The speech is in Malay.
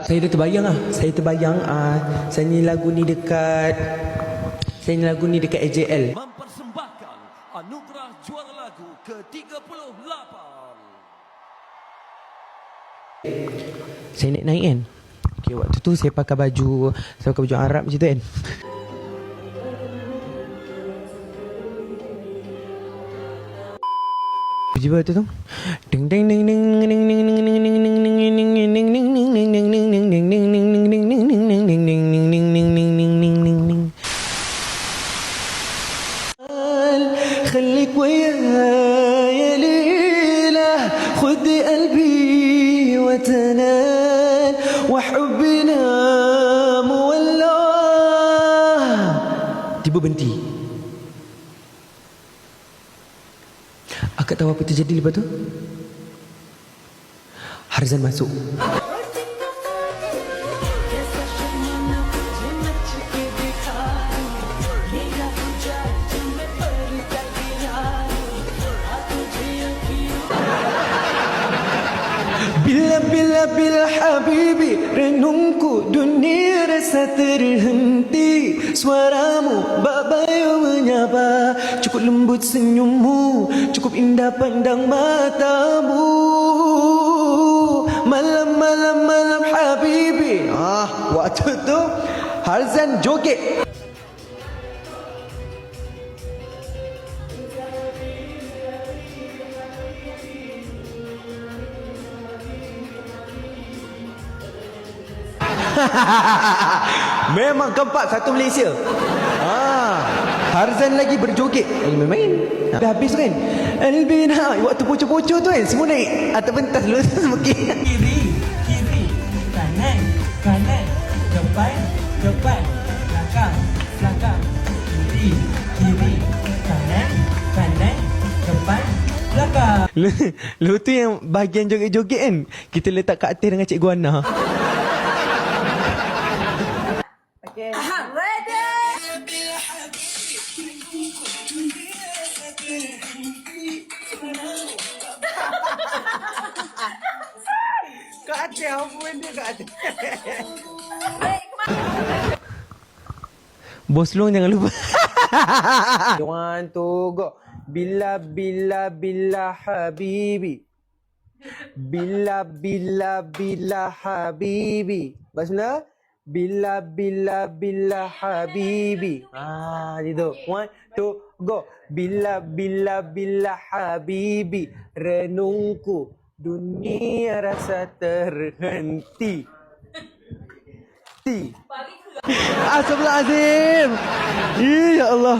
Saya dah terbayang lah. Saya terbayang saya ni lagu ni dekat AJL. Mempersembahkan anugerah juara lagu ke-38. Saya naik kan. Okay, waktu tu saya pakai baju Arab macam tu kan. Tiba tu ding ding ding ding ding ding ding ding ding ding ding ding ding ding. خليك وياي ليلة خذ قلبي وتنال وحبنا مولع. Tiba berhenti. Akak tahu apa terjadi lepas tu? Harzan masuk. Bila habibi renungku dunia rasa terhenti. Suaramu babayu menyapa, cukup lembut senyummu, cukup indah pandang matamu. Malam habibi. Waktu tu Harzan joget. Memang keempat satu Malaysia. Harzan lagi berjoget. Main-main. Habis kan. Albina waktu pocok-pocok tu kan semua naik atas pentas dulu semakin. Kiri, kanan, depan, belakang. Kiri, kanan, depan, belakang. Lepas tu yang bahagian joget-joget kan, kita letak kat atas dengan Cikgu Ana. Okay. Ready? Kat atas apa benda kat atas? Bos long jangan lupa. 1, 2, go. Bila habibi. Bila habibi. Bismillah. Bila habibi. Gitu. 1, 2, go. Bila habibi. Renungku dunia rasa terhenti. Astagfirullahalazim. Ya Allah.